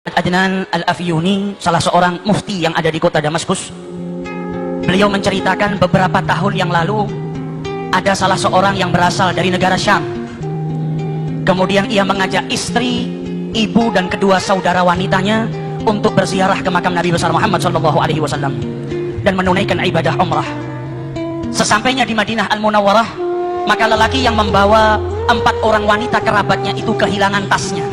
Adnan Al-Afyuni, salah seorang mufti yang ada di kota Damaskus, beliau menceritakan beberapa tahun yang lalu ada salah seorang yang berasal dari negara Syam. Kemudian ia mengajak istri, ibu dan kedua saudara wanitanya untuk berziarah ke makam Nabi besar Muhammad SAW dan menunaikan ibadah umrah. Sesampainya di Madinah Al-Munawwarah, maka lelaki yang membawa 4 orang wanita kerabatnya itu kehilangan tasnya,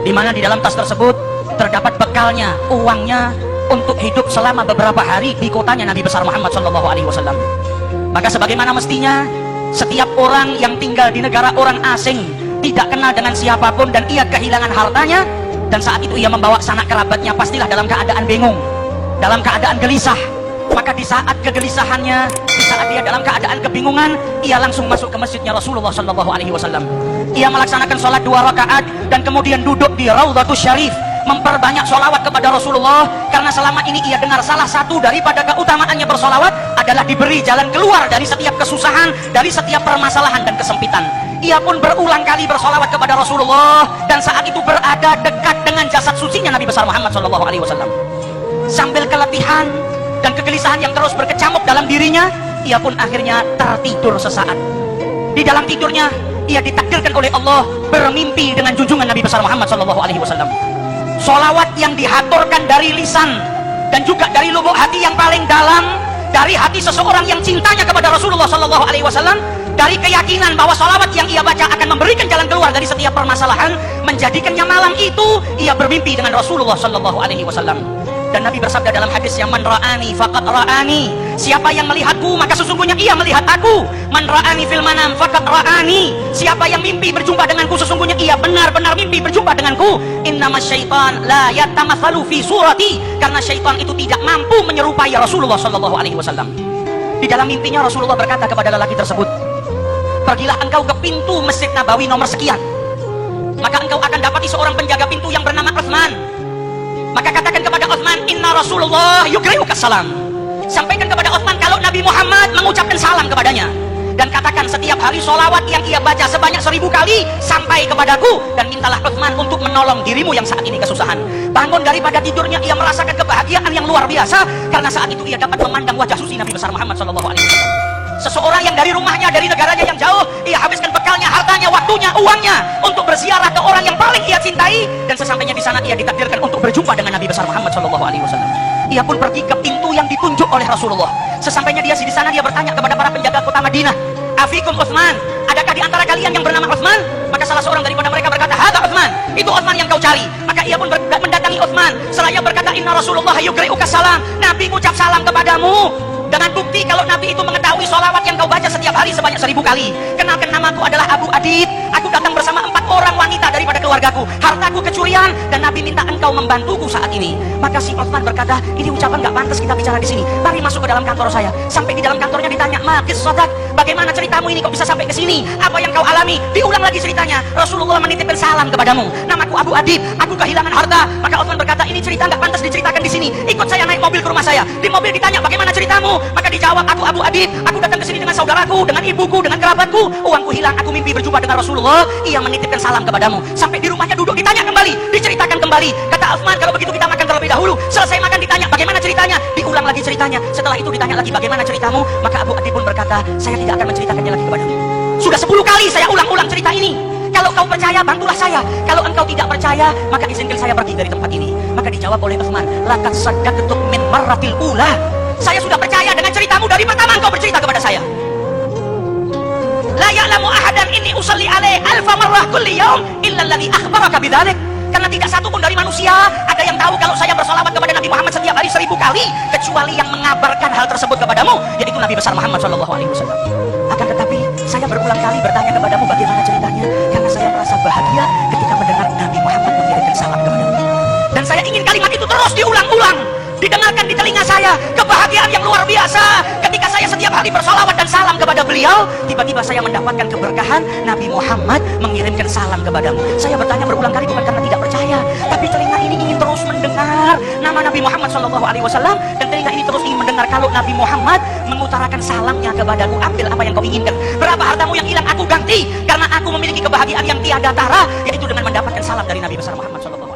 di mana di dalam tas tersebut terdapat bekalnya, uangnya untuk hidup selama beberapa hari di kotanya Nabi besar Muhammad SAW. Maka sebagaimana mestinya, setiap orang yang tinggal di negara orang asing, tidak kenal dengan siapapun, dan ia kehilangan hartanya, dan saat itu ia membawa sanak kerabatnya, pastilah dalam keadaan bingung, dalam keadaan gelisah. Maka di saat kegelisahannya, di saat dia dalam keadaan kebingungan, ia langsung masuk ke masjidnya Rasulullah SAW. Ia melaksanakan sholat 2 rakaat dan kemudian duduk di Raudhatus Syarif, memperbanyak sholawat kepada Rasulullah, karena selama ini ia dengar salah satu daripada keutamaannya bersolawat adalah diberi jalan keluar dari setiap kesusahan, dari setiap permasalahan dan kesempitan. Ia pun berulang kali bersolawat kepada Rasulullah, dan saat itu berada dekat dengan jasad sucinya Nabi besar Muhammad SAW. Sambil keletihan dan kegelisahan yang terus berkecamuk dalam dirinya, ia pun akhirnya tertidur sesaat. Di dalam tidurnya ia ditakdirkan oleh Allah bermimpi dengan junjungan Nabi besar Muhammad SAW. Solawat yang dihaturkan dari lisan dan juga dari lubuk hati yang paling dalam, dari hati seseorang yang cintanya kepada Rasulullah SAW, dari keyakinan bahwa solawat yang ia baca akan memberikan jalan keluar dari setiap permasalahan, menjadikannya malam itu ia bermimpi dengan Rasulullah SAW. Dan Nabi bersabda dalam hadis yang, man ra'ani faqad ra'ani, siapa yang melihatku maka sesungguhnya ia melihat aku. Man ra'ani fil manam faqad ra'ani, siapa yang mimpi berjumpa denganku sesungguhnya ia benar-benar mimpi berjumpa denganku. Innama syaitan la yatamatsalu fi surati, karena syaitan itu tidak mampu menyerupai Rasulullah SAW. Di dalam mimpinya Rasulullah berkata kepada lelaki tersebut, pergilah engkau ke pintu Masjid Nabawi nomor sekian, maka engkau akan dapati seorang penjaga pintu yang bernama Utsman. Maka katakan kepada Utsman, inna Rasulullah yukri'uka salam. Sampaikan kepada Utsman kalau Nabi Muhammad mengucapkan salam kepadanya, dan katakan setiap hari solawat yang ia baca sebanyak 1000 kali sampai kepadaku, dan mintalah Utsman untuk menolong dirimu yang saat ini kesusahan. Bangun daripada tidurnya, ia merasakan kebahagiaan yang luar biasa, karena saat itu ia dapat memandang wajah suci Nabi besar Muhammad SAW. Seseorang yang dari rumahnya, dari negaranya yang jauh, ia habiskan bekalnya, hartanya, waktunya, uangnya untuk berziarah ke orang yang paling ia cintai, dan sesampainya di sana ia ditakdirkan untuk berjumpa dengan Nabi besar Muhammad SAW. Ia pun pergi ke pintu yang ditunjuk oleh Rasulullah. Sesampainya dia di sana, dia bertanya kepada para penjaga kota Madinah, afikum Utsman, adakah di antara kalian yang bernama Utsman? Maka salah seorang daripada mereka berkata, hadza Utsman, itu Utsman yang kau cari. Maka ia pun mendatangi Utsman, seraya berkata, inna Rasulullah yukri'uka salam, Nabi mengucap salam kepadamu. Dengan bukti kalau Nabi itu mengetahui solawat yang kau baca setiap hari sebanyak 1000 kali. Kenalkan, namaku adalah Abu Adid. Aku datang bersama 4 orang wanita daripada keluargaku. Hartaku kecurian dan Nabi minta engkau membantuku saat ini. Maka si Utsman berkata, ini ucapan gak pantas kita bicara di sini. Mari masuk ke dalam kantor saya. Sampai di dalam kantornya ditanya, Maqis Sodak, bagaimana ceritamu ini kok bisa sampai ke sini? Apa yang kau alami? Diulang lagi ceritanya. Rasulullah menitipkan salam kepadamu. Namaku Abu Adid. Aku kehilangan harta. Maka Utsman berkata, ini cerita gak pantas diceritakan di sini. Ikut saya naik mobil ke rumah saya. Di mobil ditanya, bagaimana ceritamu? Maka dijawab, aku Abu Adid, aku datang ke sini dengan saudaraku, dengan ibuku, dengan kerabatku. Uangku hilang, aku mimpi berjumpa dengan Rasulullah. Ia menitipkan salam kepadamu. Sampai di rumahnya duduk, ditanya kembali, diceritakan kembali. Kata Utsman, kalau begitu kita makan terlebih dahulu. Selesai makan ditanya, bagaimana ceritanya? Diulang lagi ceritanya. Setelah itu ditanya lagi, bagaimana ceritamu? Maka Abu Adid pun berkata, saya tidak akan menceritakannya lagi kepadamu. Sudah 10 kali saya ulang-ulang cerita ini. Kalau kau percaya, bantulah saya. Kalau engkau tidak percaya, maka izinkan saya pergi dari tempat ini. Maka dijawab oleh Utsman, laqad saddaqtum min marratil ula. Saya sudah percaya dengan ceritamu dari pertama engkau bercerita kepada saya. La ya'lamu ahadan inni usalli alaihi alfa marrah kulli yaum illa alladhi akhbaraka bidzalik. Karena tidak satu pun dari manusia ada yang tahu kalau saya bersolawat kepada Nabi Muhammad setiap hari 1000 kali, kecuali yang mengabarkan hal tersebut kepadamu, yaitu Nabi besar Muhammad SAW. Akan tetapi saya berulang kali bertanya kepadamu bagaimana ceritanya, karena saya merasa bahagia ketika mendengar Nabi Muhammad mengirimkan salam kepadamu. Dan saya ingin kalimat itu terus diulang-ulang, didengarkan di telinga saya. Kebahagiaan yang luar biasa ketika saya setiap hari bersolawat dan salam kepada beliau, tiba-tiba saya mendapatkan keberkahan Nabi Muhammad mengirimkan salam kepadamu. Saya bertanya berulang kali bukan karena tidak percaya, tapi telinga ini ingin terus mendengar nama Nabi Muhammad SAW, dan telinga ini terus ingin mendengar kalau Nabi Muhammad mengutarakan salamnya kepadaku. Ambil apa yang kau inginkan. Berapa hartamu yang hilang aku ganti, karena aku memiliki kebahagiaan yang tiada tara, yaitu dengan mendapatkan salam dari Nabi besar Muhammad SAW.